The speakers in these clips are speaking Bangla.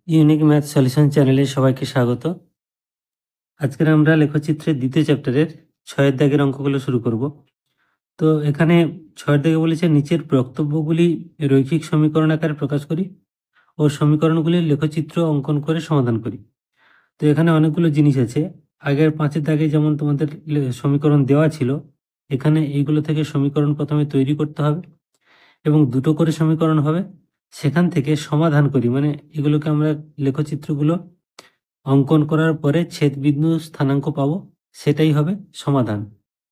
ইউনিক ম্যাথ সলিউশন চ্যানেলে সবাইকে স্বাগত। আজকের আমরা লেখচিত্রের দ্বিতীয় চ্যাপ্টারের 6 দাগের অঙ্কগুলো শুরু করব। তো এখানে 6 দাগে বলেছে নিচের বক্তব্যগুলি রৈখিক সমীকরণ আকারে প্রকাশ করি ও সমীকরণগুলির লেখচিত্র অঙ্কন করে সমাধান করি। তো এখানে অনেকগুলো জিনিস আছে। আগের 5 দাগে যেমন তোমাদের সমীকরণ দেওয়া ছিল, এখানে এইগুলো থেকে সমীকরণ প্রথমে তৈরি করতে হবে এবং দুটো করে সমীকরণ হবে, সেখান থেকে সমাধান করি, মানে এগুলোকে আমরা লেখচিত্রগুলো অঙ্কন করার পরে ছেদবিন্দু স্থানাঙ্ক পাবো, সেটাই হবে সমাধান।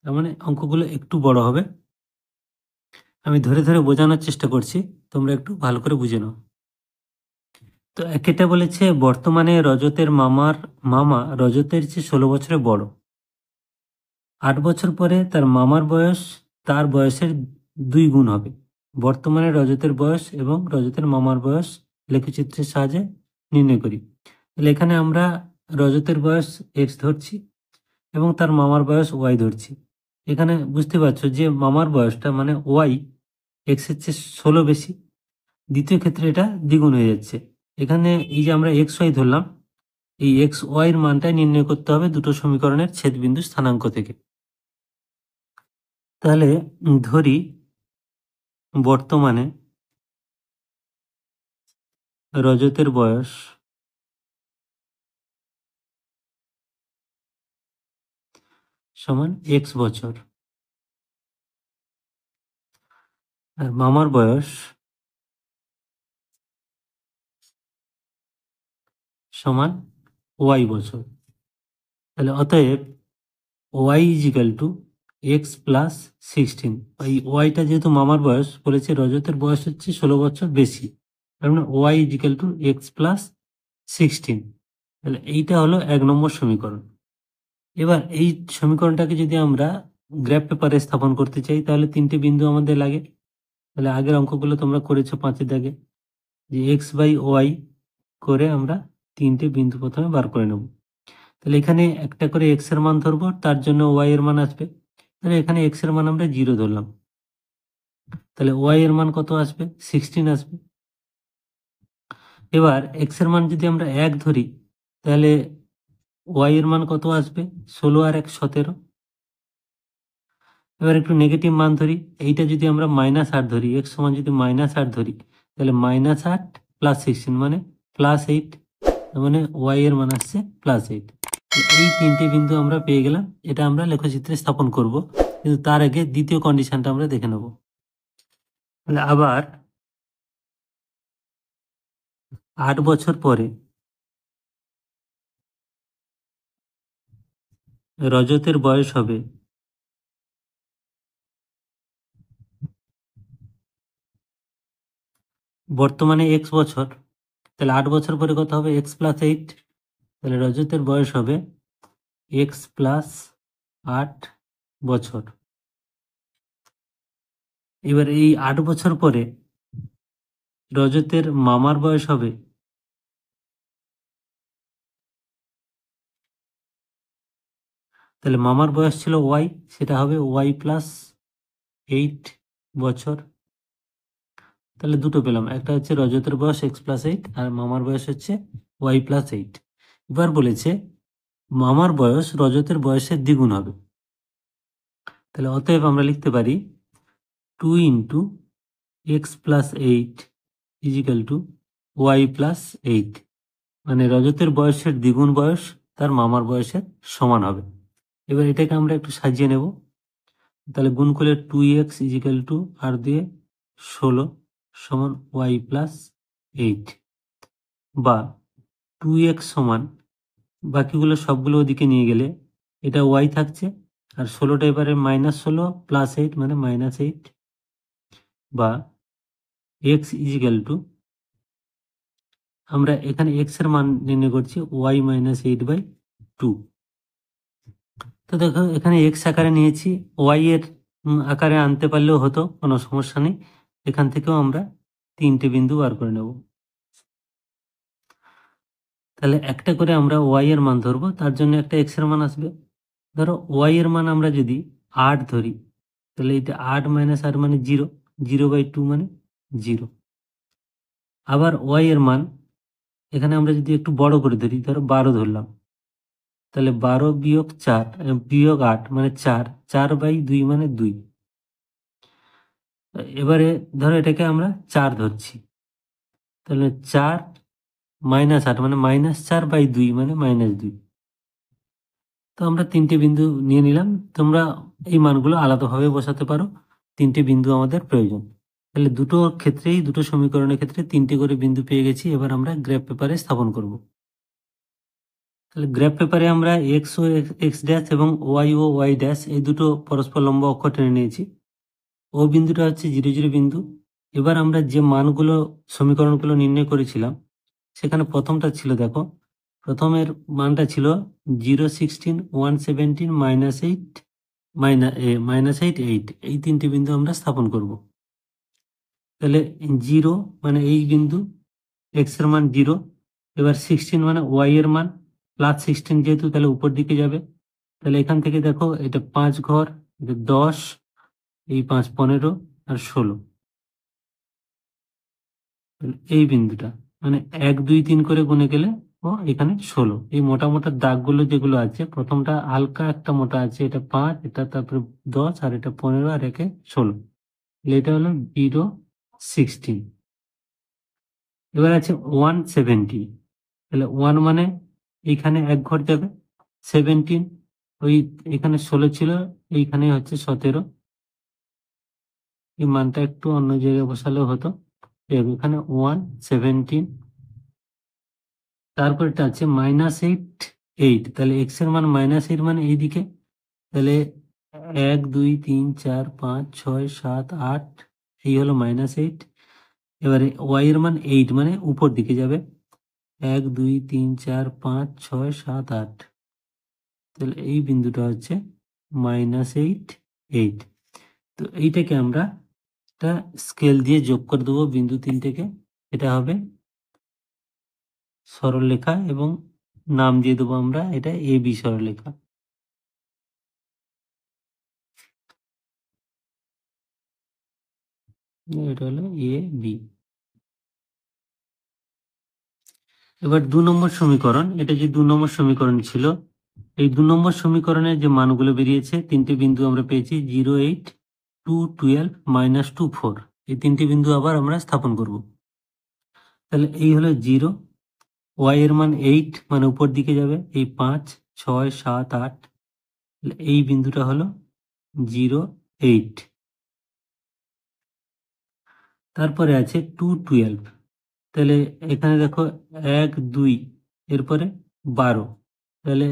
তার মানে অঙ্কগুলো একটু বড় হবে। আমি ধরে ধরে বোঝানোর চেষ্টা করছি, তোমরা একটু ভালো করে বুঝে নাও। তো একেটা বলেছে বর্তমানে রজতের মামা রজতের চেয়ে 16 বছরে বড়। 8 বছর পরে তার মামার বয়স তার বয়সের 2 গুণ হবে। বর্তমানে রজতের বয়স এবং রজতের মামার বয়স লেখচিত্রের সাহায্যে নির্ণয় করি। তাহলে এখানে আমরা রজতের বয়স এক্স ধরছি এবং তার মামার বয়স ওয়াই ধরছি। এখানে বুঝতে পারছো যে মামার বয়সটা মানে ওয়াই এক্সের চেয়ে 16 বেশি। দ্বিতীয় ক্ষেত্রে এটা দ্বিগুণ হয়ে যাচ্ছে। এখানে এই যে আমরা এক্স ওয়াই ধরলাম, এই এক্স ওয়াইয়ের মানটাই নির্ণয় করতে হবে দুটো সমীকরণের ছেদবিন্দু স্থানাঙ্ক থেকে। তাহলে ধরি বর্তমানে রজতের বয়স সমান এক্স বছর আর মামার বয়স সমান ওয়াই বছর। তাহলে অতএব Y is equal to X plus 16। এই ওয়াইটা যেহেতু মামার বয়স বলেছে, রজতের বয়স হচ্ছে 16 বছর বেশি, তার মানে Y is equal to X plus 16। তাহলে এইটা হলো 1 নম্বর সমীকরণ। এবার এই সমীকরণটাকে যদি আমরা গ্রাফ পেপারে স্থাপন করতে চাই, তাহলে 3টে বিন্দু আমাদের লাগে। তাহলে আগের অঙ্কগুলো তোমরা করেছো 5 দাগে, যে এক্স বাই ওয়াই করে আমরা 3টে বিন্দু প্রথমে বার করে নেব। তাহলে এখানে একটা করে এক্স এর মান ধরবো, তার জন্য ওয়াই এর মান আসবে। তাহলে এখানে এক্স এর মান আমরা 0 ধরলাম, তাহলে ওয়াই এর মান কত আসবে? 16 আসবে। এবার এক্স এর মান যদি আমরা 1 ধরি, তাহলে ওয়াই এর মান কত আসবে? 16 আর 1 17। এবার একটু নেগেটিভ মান ধরি, এইটা যদি আমরা -8 ধরি, এক্স সমান যদি -8 ধরি, তাহলে -8 প্লাস 16 মানে +8, মানে ওয়াই এর মান আসছে +8। এই 3টে বিন্দু আমরা পেয়ে গেলাম। এটা আমরা লেখচিত্রে স্থাপন করব, কিন্তু তার আগে দ্বিতীয় কন্ডিশনটা আমরা দেখে নেব। তাহলে আবার 8 বছর পরে রজতের বয়স হবে বর্তমানে এক্স বছর। তাহলে 8 বছর পরে কত হবে? X plus 8। তাহলে রজতের বয়স হবে এক্স প্লাস 8 বছর। এবার এই 8 বছর পরে রজতের মামার বয়স হবে তাহলে মামার বয়স ছিল ওয়াই, সেটা হবে ওয়াই প্লাস 8 বছর। তাহলে দুটো পেলাম, একটা হচ্ছে রজতের বয়স এক্স প্লাস 8 আর মামার বয়স হচ্ছে ওয়াই প্লাস 8। এবার বলেছে মামার বয়স রজতের বয়সের দ্বিগুণ হবে। তাহলে অতএব আমরা লিখতে পারি 2 into X plus 8 is equal to Y plus 8, মানে রজতের বয়সের দ্বিগুণ বয়স তার মামার বয়সের সমান হবে। এবার এটাকে আমরা একটু সাজিয়ে নেব। তাহলে গুণ করলে 2x ইজিক্যাল টু আর দিয়ে 16 সমান ওয়াই প্লাস 8, বা 2x সমান বাকিগুলো সবগুলো ওদিকে নিয়ে গেলে এটা ওয়াই থাকছে, আর 16টা এবারে -16 প্লাস 8 মানে -8, বা x ইজিক্যাল টু আমরা এখানে x এর মান নির্ণয় করছি y - 8/2। তো দেখো এখানে x আকারে নিয়েছি, y এর আকারে আনতে পারলেও হতো, কোনো সমস্যা নেই। এখান থেকেও আমরা 3টে বিন্দু বার করে নেব। তাহলে একটা করে আমরা y এর মান ধরবো, তার জন্য একটা x এর মান আসবে। ধরো y এর মান আমরা যদি 8 ধরি, তাহলে এটা 8 - 8 মানে 0, 0/2 মানে 0। আবার y এর মান এখানে আমরা যদি একটু বড় করে ধরি, ধরো 12 ধরলাম, তাহলে 12 বিয়োগ 4 বিয়োগ 8 মানে 4, 4/2 মানে 2। এবারে ধরো এটাকে আমরা 4 ধরছি, তাহলে 4 মাইনাস 8 মানে -4/2 মানে -2। তো আমরা 3টে বিন্দু নিয়ে নিলাম। তোমরা এই মানগুলো আলাদাভাবে বসাতে পারো, 3টে বিন্দু আমাদের প্রয়োজন। তাহলে দুটো ক্ষেত্রেই, দুটো সমীকরণের ক্ষেত্রে 3টে করে বিন্দু পেয়ে গেছি। এবার আমরা গ্রাফ পেপারে স্থাপন করব। তাহলে গ্রাফ পেপারে আমরা এক্স ও এক্স ড্যাশ এবং ওয়াই ও ওয়াই ড্যাশ এই দুটো পরস্পর লম্ব অক্ষ টেনে নিয়েছি। ও বিন্দুটা হচ্ছে 0, 0 বিন্দু। এবার আমরা যে মানগুলো, সমীকরণগুলো নির্ণয় করেছিলাম, সেখানে প্রথমটা ছিল, দেখো প্রথমের মানটা ছিল 0, 16, 117, -8, -8, 8। এই 3টে বিন্দু আমরা স্থাপন করব। তাহলে 0 মানে এই বিন্দু, এক্স এর মান 0। এবার 16 মানে ওয়াই এর মান, +16 যেহেতু তাহলে উপর দিকে যাবে। তাহলে এখান থেকে দেখো এটা 5 ঘর, এটা 10, এই 5 15 আর 16। এই বিন্দুটা মানে 1 2 3 করে গুণে গেলে ও এখানে 16। এই মোটা মোটা দাগগুলো যেগুলো আছে, প্রথমটা হালকা একটা মোটা আছে, এটা 5, এটা তারপরে 10 আর এটা 15 আর একে 16। এটা হলো 0, 16। এবার আছে 117। তাহলে 1 মানে এইখানে 1 ঘর যাবে, 17 ওই এখানে 16 ছিল, এইখানে হচ্ছে 17। এই মানটা একটু অন্য জায়গায় বসালেও হতো। এখানে 117। তারপর এটা আছে -8, 8। তাহলে এক্স এর মান -8 মানে এইদিকে। তাহলে 1 2 3 4 5 6 7 8, এই হলো -8। এবারে ওয়াই এর মান 8 মানে উপর দিকে যাবে, 1 2 3 4 5 6 7 8। তাহলে এই বিন্দুটা হচ্ছে -8, 8। তো এইটাকে আমরা একটা স্কেল দিয়ে যোগ করে দেবো বিন্দু 3টেকে। এটা হবে সরলরেখা এবং নাম দিয়ে দেবো আমরা এটা এ বি সরলরেখা। এটা হলো এ বি। এবার 2 নম্বর সমীকরণ, এটা যে 2 নম্বর সমীকরণ ছিল, এই 2 নম্বর সমীকরণের যে মানগুলো বেরিয়েছে, 3টে বিন্দু আমরা পেয়েছি 0, 8, 2, 12, -2, 4। এই 3টে বিন্দু আবার আমরা স্থাপন করব। তাহলে এই হলো 0, ওয়াই এর মান 8 মানে উপর দিকে যাবে, এই 5 6 7 8। এই বিন্দুটা হলো 0, 8। তারপরে আছে 2, 12। তাহলে এখানে দেখো 1 2, এরপরে 12। তাহলে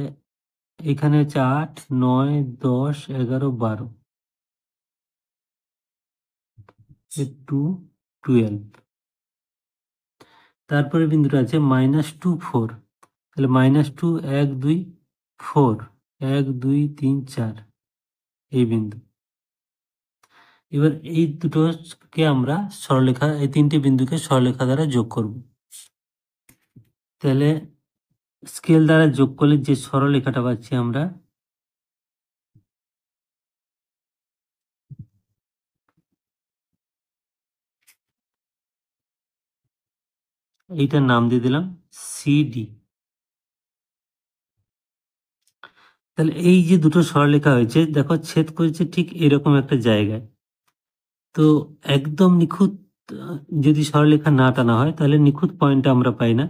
এখানে হচ্ছে 8 9 10 11 12, 2, 12। তারপরে বিন্দুটা আছে -2, 4। তাহলে -2 1 2 4, 1 2 3 4, এই বিন্দু। এবার এই দুটোকে আমরা সরলরেখা, এই 3টে বিন্দুকে সরলরেখা দ্বারা যোগ করব। তাহলে স্কেল দ্বারা যোগ করলে যে সরলরেখাটা পাচ্ছি আমরা, এইটার নাম দিয়ে দিলাম সিডি। তাহলে এই যে দুটো সরলরেখা হয়েছে, দেখো ছেদ করেছে ঠিক এরকম একটা জায়গায়। তো একদম নিখুঁত যদি সরলরেখা না টানা হয়, তাহলে নিখুঁত পয়েন্টটা আমরা পাই না।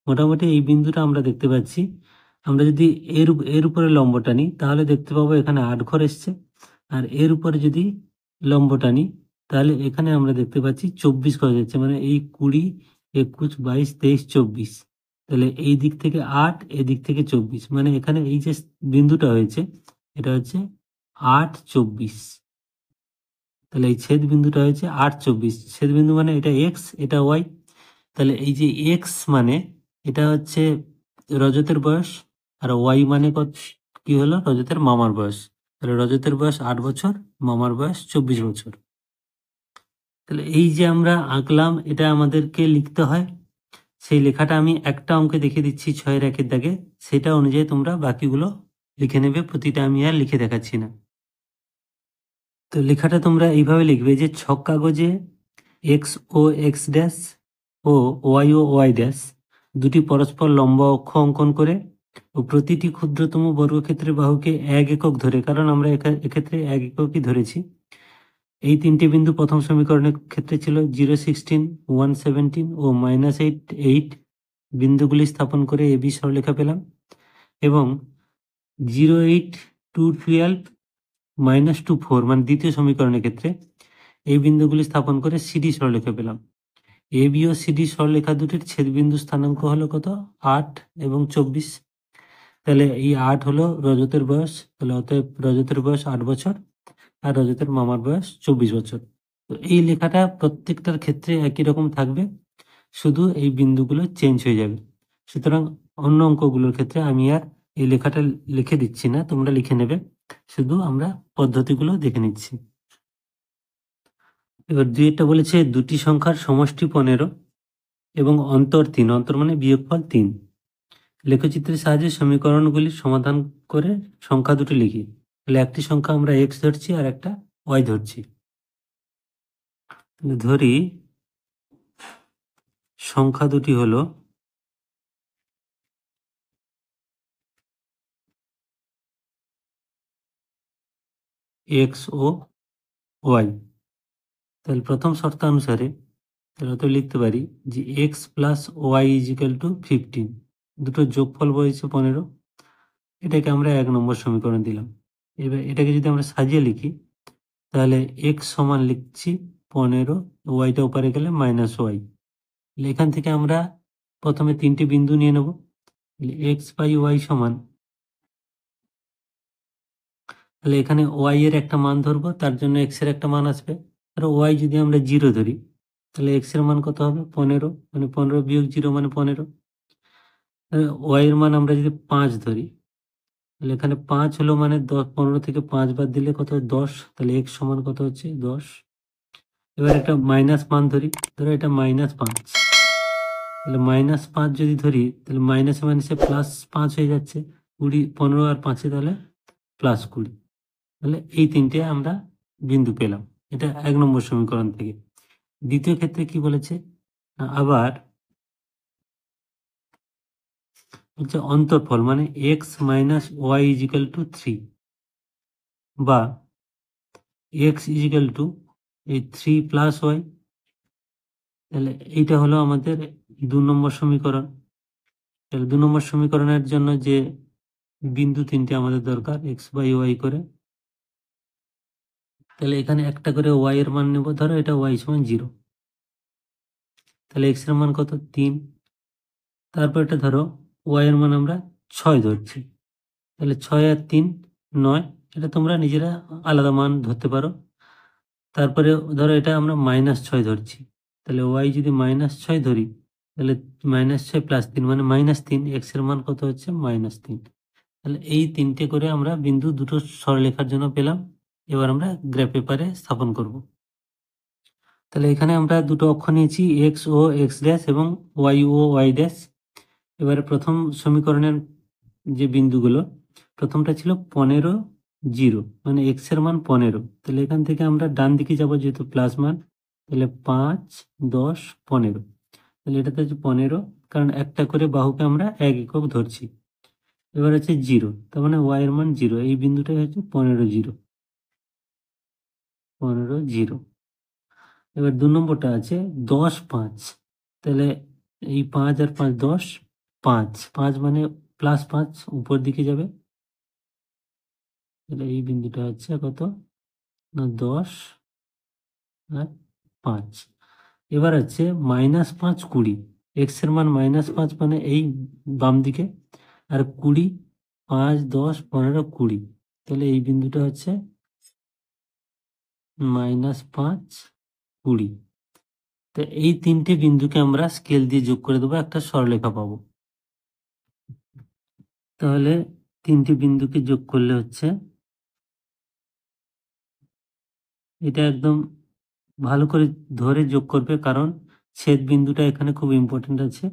মোটামুটি এই বিন্দুটা আমরা দেখতে পাচ্ছি। আমরা যদি এর উপরে লম্বটা নিই, তাহলে দেখতে পাবো এখানে 8 ঘর এসছে। আর এর উপরে যদি লম্বটা নিই, তাহলে এখানে আমরা দেখতে পাচ্ছি 24 ঘর যাচ্ছে, মানে এই 20 21 22 23 24। তাহলে এই দিক থেকে 8, এদিক থেকে 24, মানে এখানে এই যে বিন্দুটা হয়েছে, এটা হচ্ছে 8 24। তাহলে এই ছেদ বিন্দুটা হয়েছে 8 24। ছেদ বিন্দু মানে এটা এক্স, এটা ওয়াই। তাহলে এই যে এক্স মানে এটা হচ্ছে রজতের বয়স, আর ওয়াই মানে কি হলো, রজতের মামার বয়স। তাহলে রজতের বয়স 8 বছর, মামার বয়স 24 বছর। তাহলে এই যে আমরা আঁকলাম, এটা আমাদেরকে লিখতে হয়। সেই লেখাটা আমি একটা অঙ্কে দেখিয়ে দিচ্ছি 6-এর 1-এর দাগে, সেটা অনুযায়ী তোমরা বাকিগুলো লিখে নেবে। প্রতিটা আমি আর লিখে দেখাচ্ছি না। তো লেখাটা তোমরা এইভাবে লিখবে যে ছক কাগজে এক্স ও x dash O Y dash দুটি পরস্পর লম্বা অক্ষ অঙ্কন করে ও প্রতিটি ক্ষুদ্রতম বর্গক্ষেত্রের বাহুকে 1 একক ধরে, কারণ আমরা এক্ষেত্রে 1 এককই ধরেছি। এই তিনটি বিন্দু প্রথম সমীকরণের ক্ষেত্রে ছিল 0, 16, 1, 17 ও -8, 8 বিন্দুগুলি স্থাপন করে এবি সরলরেখা পেলাম, এবং 0, 8, 2, 12, -2, 4 মানে দ্বিতীয় সমীকরণের ক্ষেত্রে এই বিন্দুগুলি স্থাপন করে সিডি সরলরেখা পেলাম। এবি ও সিডি সরলরেখা দুটির ছেদবিন্দু স্থানাঙ্ক হলো কত? 8 এবং 24। তাহলে এই 8 হলো রজতের বয়স, তাহলে অতএব রজতের বয়স 8 বছর আর রজতের মামার বয়স 24 বছর। তো এই লেখাটা প্রত্যেকটার ক্ষেত্রে একই রকম থাকবে, শুধু এই বিন্দুগুলো চেঞ্জ হয়ে যাবে। সুতরাং অন্য অঙ্কগুলোর ক্ষেত্রে আমি আর এই লেখাটা লিখে দিচ্ছি না, তোমরা লিখে নেবে, শুধু আমরা পদ্ধতিগুলো দেখে নিচ্ছি। এবার 2 বলেছে দুটি সংখ্যার সমষ্টি 15 এবং অন্তর 3, অন্তর মানে বিয়োগফল 3। লেখচিত্রের সাহায্যে সমীকরণগুলির সমাধান করে সংখ্যা দুটি লিখি। তাহলে একটি সংখ্যা আমরা এক্স ধরছি আর একটা ওয়াই ধরছি। ধরি সংখ্যা দুটি হলো এক্স ও ওয়াই। তাহলে প্রথম শর্তানুসারে তাহলে তো লিখতে পারি যে X plus Y is equal to 15, দুটো যোগফল বলেছে 15, এটাকে আমরা 1 নম্বর সমীকরণ দিলাম। এবার এটাকে যদি আমরা সাজিয়ে লিখি তাহলে এক্স সমান লিখছি 15, ওয়াইটা ওপারে গেলে -ওয়াই। এখান থেকে আমরা প্রথমে 3টে বিন্দু নিয়ে নেব। এক্স বাই ওয়াই সমান, তাহলে এখানে ওয়াই এর একটা মান ধরবো, তার জন্য এক্স এর একটা মান আসবে। আর ওয়াই যদি আমরা 0 ধরি তাহলে এক্স এর মান কত হবে? 15, মানে 15 বিয়োগ 0 মানে 15। ওয়াই এর মান আমরা যদি 5 ধরি তাহলে এখানে 5 হলো মানে 10, 15 থেকে 5 বাদ দিলে কত? 10। তাহলে এক্স সমান কত হচ্ছে? 10। এবার একটা মাইনাস মান ধরি, ধরো এটা -5। তাহলে -5 যদি ধরি তাহলে মাইনাসে মাইনাসে +5 হয়ে যাচ্ছে, 20, 15 আর 5 তাহলে +20। তাহলে এই 3টে আমরা বিন্দু পেলাম, এটা 1 নম্বর সমীকরণ থেকে। দ্বিতীয় ক্ষেত্রে কি বলেছে? আবার হচ্ছে অন্তরফল, মানে X minus Y is equal to 3, বা এক্স ইজিক্যাল টু এই 3 প্লাস ওয়াই। তাহলে এইটা হলো আমাদের 2 নম্বর সমীকরণ। তাহলে 2 নম্বর সমীকরণের জন্য যে বিন্দু 3টে আমাদের দরকার এক্স বাই ওয়াই করে, তাহলে এখানে একটা করে ওয়াই এর মান নেব। ধরো এটা ওয়াই সমান 0, তাহলে এক্স এর মান কত? 3। তারপর এটা ধরো ওয়াই এর মান আমরা 6 ধরছি, তাহলে 6 আর 3 9, এটা তোমরা নিজেরা আলাদা মান ধরতে পারো। তারপরে ধরো এটা আমরা -6 ধরছি, তাহলে ওয়াই যদি -6 ধরি তাহলে -6 + 3 মানে -3, এক্স এর মান কত হচ্ছে? -3। তাহলে এই 3টে করে আমরা বিন্দু দুটো সরলরেখার জন্য পেলাম। এবার আমরা গ্রাফ পেপারে স্থাপন করব। তাহলে এখানে আমরা দুটো অক্ষ নিয়েছি, এক্স ও এক্স ড্যাশ এবং ওয়াই ও ওয়াই ড্যাশ। এবারে প্রথম সমীকরণের যে বিন্দুগুলো, প্রথমটা ছিল 15, 0 মানে এক্স এর মান 15। তাহলে এখান থেকে আমরা ডান দিকে যাব যেহেতু প্লাস মান, তাহলে 5, 10, 15। তাহলে এটাতে হচ্ছে 15, কারণ একটা করে বাহুকে আমরা 1 একক ধরছি। এবার হচ্ছে 0, তার মানে ওয়াই এর মান 0, এই বিন্দুটাই হচ্ছে 15, 0, 15, 0। এবার 2 নম্বরটা আছে 10, 5। তাহলে এই 5 আর 5 10, 5, 5 মানে +5 উপর দিকে যাবে। তাহলে এই বিন্দুটা হচ্ছে কত? না 10 আর 5। এবার হচ্ছে -5, 20। এক্স এর মান -5 মানে এই বাম দিকে, আর 20, 5, 10, 15, 20। তাহলে এই বিন্দুটা হচ্ছে -5, 20। তো এই 3টে বিন্দুকে আমরা স্কেল দিয়ে যোগ করে দেবো, একটা সরলরেখা পাবো। তাহলে 3টে বিন্দুকে যোগ করলে হচ্ছে, এটা একদম ভালো করে ধরে যোগ করবে, কারণ ছেদ বিন্দুটা এখানে খুব ইম্পর্টেন্ট আছে।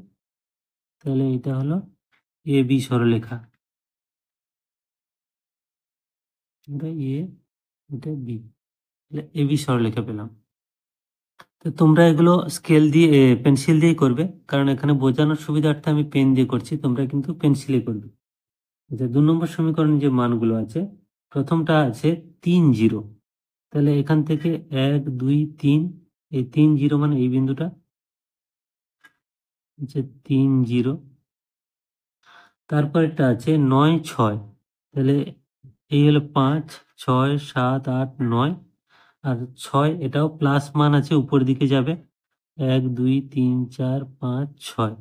তাহলে এটা হলো এ বি সরলরেখা, এটা এ, এটা বি, তাহলে এ বি সরলরেখা পেলাম। তো তোমরা এগুলো স্কেল দিয়ে পেন্সিল দিয়েই করবে, কারণ এখানে বোঝানোর সুবিধার্থে আমি পেন দিয়ে করছি, তোমরা কিন্তু পেন্সিলে করবে। আচ্ছা, 2 নম্বর সমীকরণ যে মানগুলো আছে, প্রথমটা আছে 3 0। তাহলে এখান থেকে 1 2 3, এই 3 0 মানে এই বিন্দুটা হচ্ছে 3 0। তারপর একটা আছে 9 6, তাহলে এই হলো 5 6 7 8 9, আর 6 এটাও প্লাস মান আছে, উপর দিকে যাবে 1 2 3 4 5 6।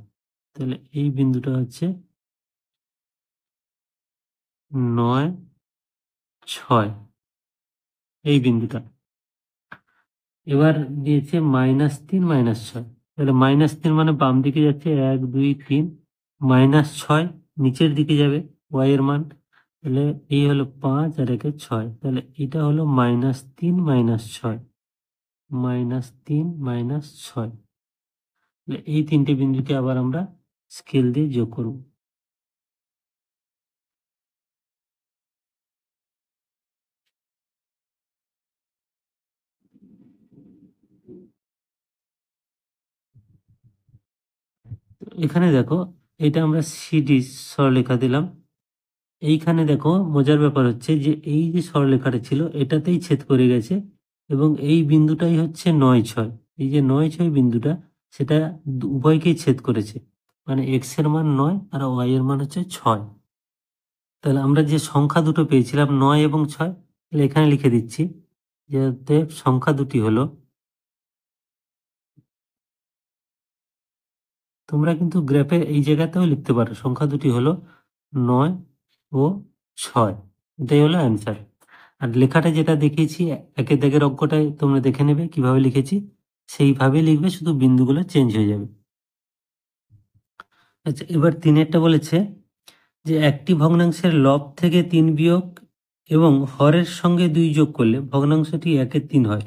তাহলে এই বিন্দুটা হচ্ছে 9 6, এই বিন্দুটা। এবার দিয়েছে -3 -6, তাহলে -3 মানে বাম দিকে যাচ্ছে 1 2 3, -6 নিচের দিকে যাবে y এর মান, তাহলে এই হলো 5 আর একে 6, তাহলে এটা হলো -3 -6, -3 -6। তাহলে এই তিনটে বিন্দুকে আবার আমরা স্কেল দিয়ে যোগ করব। এখানে দেখো, এটা আমরা সিডি সরলরেখা দিলাম। এইখানে দেখো মজার ব্যাপার হচ্ছে যে এই যে সরলরেখাটা ছিল এটাতেই ছেদ করে গেছে, এবং এই বিন্দুটাই হচ্ছে 9 6। এই যে 9 6 বিন্দুটা, সেটা উভয়কেই ছেদ করেছে, মানে এক্স এর মান 9 আর ওয়াই এর মান হচ্ছে 6। তাহলে আমরা যে সংখ্যা দুটো পেয়েছিলাম 9 এবং 6, তাহলে এখানে লিখে দিচ্ছি যে অতএব সংখ্যা দুটি হলো, তোমরা কিন্তু গ্রাফে এই জায়গাতেও লিখতে পারো, সংখ্যা দুটি হলো 9 ও 6। এটাই হলো অ্যান্সার। আর লেখাটা যেটা দেখিয়েছি, একের দাগের অঙ্কটায় তোমরা দেখে নেবে কিভাবে লিখেছি, সেইভাবে লিখবে, শুধু বিন্দুগুলো চেঞ্জ হয়ে যাবে। আচ্ছা, এবার 3-এরটা বলেছে যে একটি ভগ্নাংশের লব থেকে 3 বিয়োগ এবং হরের সঙ্গে 2 যোগ করলে ভগ্নাংশটি 1/3 হয়,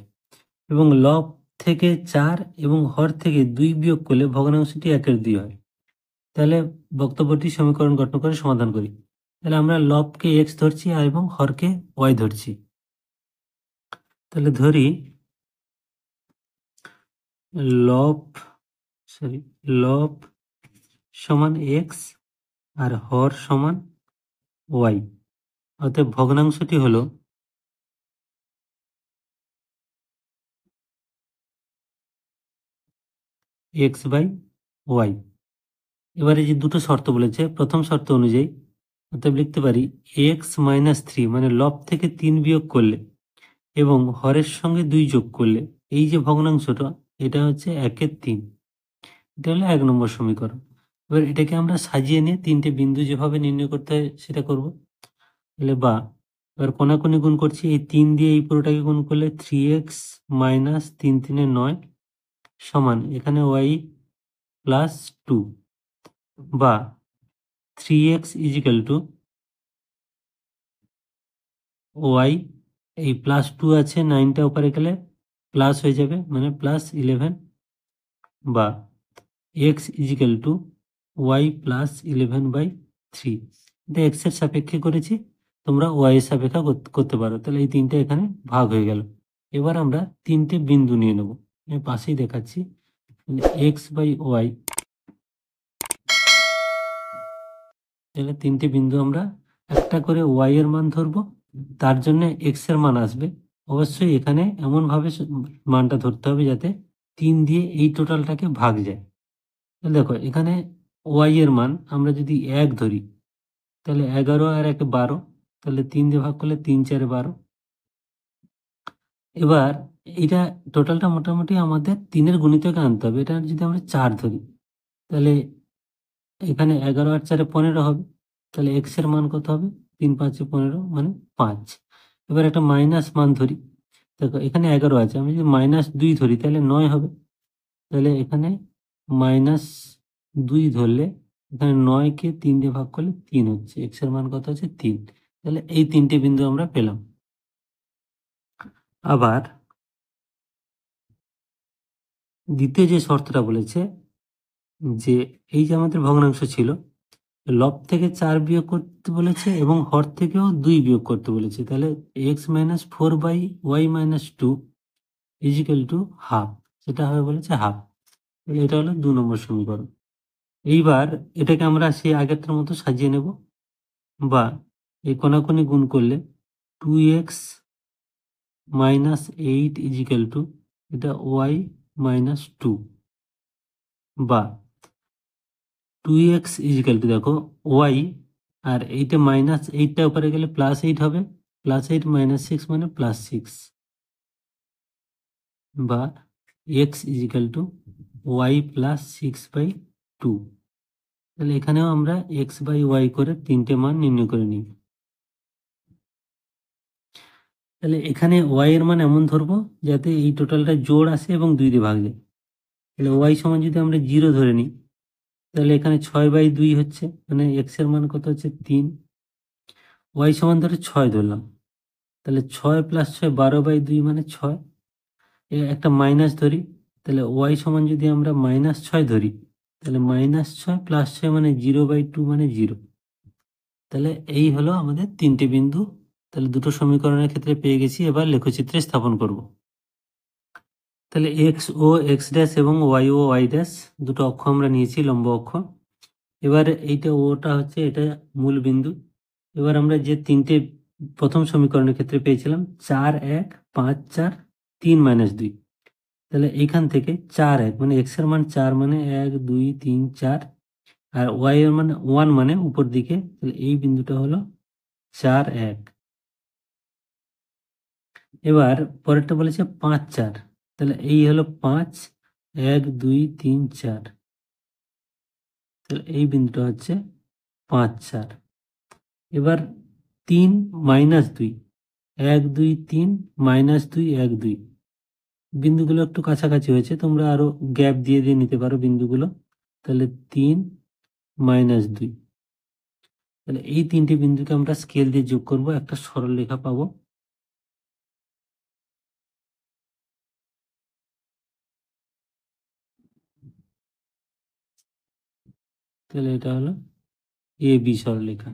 এবং লব থেকে 4 এবং হর থেকে 2 বিয়োগ করলে ভগ্নাংশটি 1/2 হয়। তাহলে বক্তব্যটি সমীকরণ গঠন করে সমাধান করি। তাহলে আমরা লবকে এক্স ধরছি আর এবং হরকে ওয়াই ধরছি। তাহলে ধরি লব লব সমান এক্স আর হর সমান ওয়াই। অতএব ভগ্নাংশটি হলো এক্স বাই ওয়াই। এবারে যে দুটো শর্ত বলেছে, প্রথম শর্ত অনুযায়ী অতএব লিখতে পারি এক্স -3 মানে লব থেকে 3 বিয়োগ করলে এবং হরের সঙ্গে 2 যোগ করলে এই যে ভগ্নাংশটা, এটা হচ্ছে 1/3। এটা হলো 1 নম্বর সমীকরণ। এবার এটাকে আমরা সাজিয়ে নিয়ে তিনটে বিন্দু যেভাবে নির্ণয় করতে হয় সেটা করব। তাহলে এবার কোনাকুনি গুণ করছি, এই 3 দিয়ে এই পুরোটাকে গুণ করলে 3x - 3 3 9 সমান এখানে y +2, বা 3x = y, এই +2 আছে, 9টা উপরে গেলে প্লাস হয়ে যাবে মানে +11, বা x = y +11/3। এটা x এর সাপেক্ষে করেছি, তোমরা y এর সাপেক্ষে করতে পারো। তাহলে এই তিনটে এখানে ভাগ হয়ে গেল। এবার আমরা তিনটে বিন্দু নিয়ে নেব, আমি পাশেই দেখাচ্ছি। x/y, তাহলে তিনটে বিন্দু আমরা একটা করে y এর মান ধরবো, তার জন্য x এর মান আসবে। অবশ্যই এখানে এমনভাবে মানটা ধরতে হবে যাতে 3 দিয়ে এই টোটালটাকে ভাগ যায়। তাহলে দেখো এখানে ওয়াই এর মান আমরা যদি 1 ধরি, তাহলে 11 আর 1 12, তাহলে 3 দিয়ে ভাগ করলে 3 4 12। এবার এটা টোটালটা মোটামুটি আমাদের 3-এর গুণিতকে আনতে হবে। এটা যদি আমরা 4 ধরি, তাহলে এখানে 11 আর 4 15 হবে। তাহলে এক্স এর মান কত হবে? 3 5 15 মানে 5। এবার একটা মাইনাস মান ধরি, দেখো এখানে 11 আছে, আমি যদি -2 ধরি তাহলে 9 হবে। তাহলে এখানে -2 ধরলে এখানে 9 কে 3 দিয়ে ভাগ করলে 3 হচ্ছে, এক্স এর মান কত হচ্ছে 3। তাহলে এই তিনটে বিন্দু আমরা পেলাম। আবার দ্বিতীয় যে শর্তটা বলেছে যে এই যে আমাদের ভগ্নাংশ ছিল, লব থেকে 4 বিয়োগ করতে বলেছে এবং হর থেকেও 2 বিয়োগ করতে বলেছে। তাহলে x - 4/y - 2 = ½ সেটা হবে বলেছে হাফ। এটা হলো 2 নম্বর সমীকরণ। এইবার এটাকে আমরা সেই আগেরটার মতো সাজিয়ে নেব, বা এই কোণাকুণি গুণ করলে 2x - 8 ইজিক্যাল টু এটা y - 2, বা 2x ইজিক্যাল টু দেখো y, আর এইটা -8টা উপরে গেলে +8 হবে, +8 - 6 মানে +6, বা x ইজিক্যাল টু y + 6/2। তাহলে এখানেও আমরা x/y করে 3টে মান নির্ণয় করে নিই। তাহলে এখানে y এর মান এমন ধরবো যাতে এই টোটালটা জোড় আসে এবং 2 দিয়ে ভাগ যায়। তাহলে y সমান যদি আমরা 0 ধরে নিই, তাহলে এখানে 6/2 হচ্ছে, মানে x এর মান কত হচ্ছে 3। y সমান ধরে 6 ধরলাম, তাহলে 6 + 6 12/2 মানে 6। একটা মাইনাস ধরি, তাহলে y সমান যদি আমরা -6 ধরি, তাহলে -6 + 6 মানে 0/2 মানে 0। তাহলে এই হলো আমাদের 3টে বিন্দু। তাহলে দুটো সমীকরণের ক্ষেত্রে পেয়ে গেছি। এবার লেখচিত্রে স্থাপন করব। তাহলে এক্স ও এক্স ড্যাশ এবং ওয়াই ও ওয়াই ড্যাশ দুটো অক্ষ আমরা নিয়েছি, লম্ব অক্ষ। এবার এইটা ওটা হচ্ছে এটা মূল বিন্দু। এবার আমরা যে 3টে প্রথম সমীকরণের ক্ষেত্রে পেয়েছিলাম 4 1 5 4 3 - 2, তাহলে এইখান থেকে 4 1 মানে এক্স এর মান 4 মানে 1 2 3 4, আর ওয়াই এর মান 1 মানে উপর দিকে, তাহলে এই বিন্দুটা হলো 4 1। এবার পরেরটা বলেছে 5 4, তাহলে এই হলো 5 1 2 3 4, তাহলে এই বিন্দুটা হচ্ছে 5 4। এবার 3 - 2, 1 2 3 -2 1 2, বিন্দুগুলো একটু কাছাকাছি হয়েছে, তোমরা আরো গ্যাপ দিয়ে দিয়ে নিতে পারো বিন্দুগুলো। তাহলে 3 - 2, তাহলে এই 3টে বিন্দুকে আমরা স্কেল দিয়ে যোগ করব, একটা সরলরেখা পাবো। তাহলে এটা হলো এ বি সরলরেখা।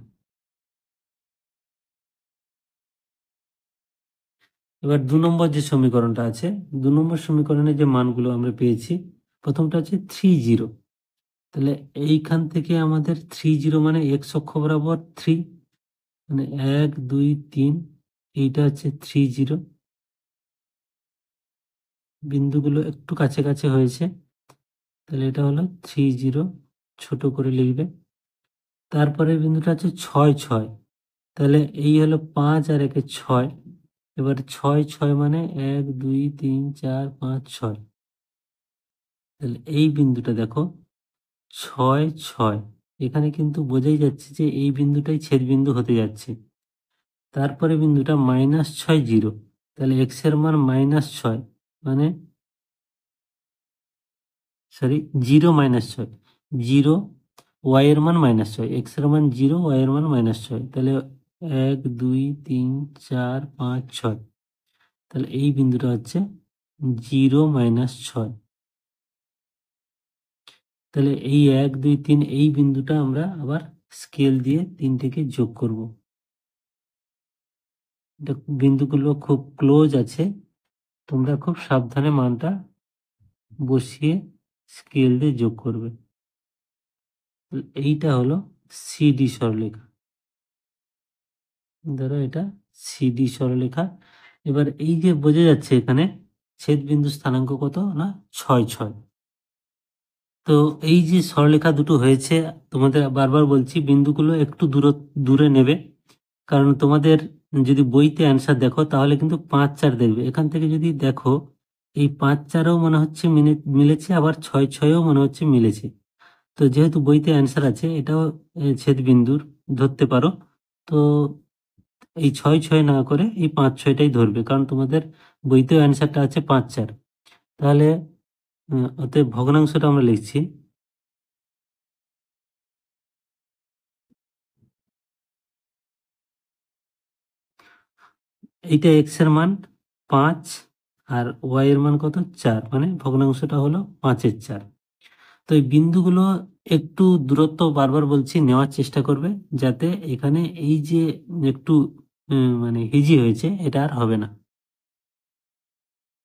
এবার 2 নম্বর যে সমীকরণটা আছে, 2 নম্বর সমীকরণে যে মানগুলো আমরা পেয়েছি, প্রথমটা হচ্ছে 30। তাহলে এইখান থেকে আমাদের 30 মানে এক্স অক্ষ বরাবর 3, মানে 1 2 3, এইটা হচ্ছে 30। বিন্দুগুলো একটু কাছে কাছে হয়েছে, তাহলে এটা হলো 30, ছোট করে লিখবে। তারপরে বিন্দুটা হচ্ছে 6 6, তাহলে এই হলো 5 আর 1 6, এবার 6 6 মানে 1 2 3 4 5 6, তাহলে এই বিন্দুটা দেখো 6 6, এখানে কিন্তু বোঝাই যাচ্ছে যে এই বিন্দুটাই ছেদবিন্দু হতে যাচ্ছে। তারপরে বিন্দুটা -6 0, তাহলে এক্স এর মান -6 মানে সরি 0 -6 0, ওয়াই এর মান -6, এক্স এর মান 0 ওয়াই এর মান -6, তাহলে 1 2 3 4 5 6, তাহলে এই বিন্দুটা হচ্ছে 0 -6। তাহলে এই 1 2 3 এই বিন্দুটা আমরা আবার স্কেল দিয়ে 3টেকে যোগ করব। এটা বিন্দুগুলো খুব ক্লোজ আছে, তোমরা খুব সাবধানে মানটা বসিয়ে স্কেল দিয়ে যোগ করবে। এইটা হলো সিডি সরলরেখা। ধরো এটা সিডি সরলরেখা। এবার এই যে বোঝা যাচ্ছে এখানে ছেদ বিন্দু স্থানাঙ্ক কত না 6 6। তো এই যে সরলরেখা দুটো হয়েছে, তোমাদের বারবার বলছি বিন্দুগুলো একটু দূরে নেবে, কারণ তোমাদের যদি বইতে অ্যান্সার দেখো তাহলে কিন্তু 5 4 দেখবে। এখান থেকে যদি দেখো এই 5 4ও মনে হচ্ছে মিলেছে, আবার 6 6ও মনে হচ্ছে মিলেছে। তো যেহেতু বইতে অ্যান্সার আছে, এটাও ছেদবিন্দুর ধরতে পারো। তো এই 6 6 না করে এই 5 6টাই ধরবে, কারণ তোমাদের বইতেও অ্যান্সারটা আছে 5 4। তাহলে অতএব ভগ্নাংশটা আমরা লিখছি এইটা এক্স এর মান 5 আর ওয়াই এর মান কত 4, মানে ভগ্নাংশটা হলো 5 4। তো এই বিন্দুগুলো একটু দূরত্ব বারবার বলছি নেওয়ার চেষ্টা করবে, যাতে এখানে এই যে একটু মানে হিজি হয়েছে এটা আর হবে না।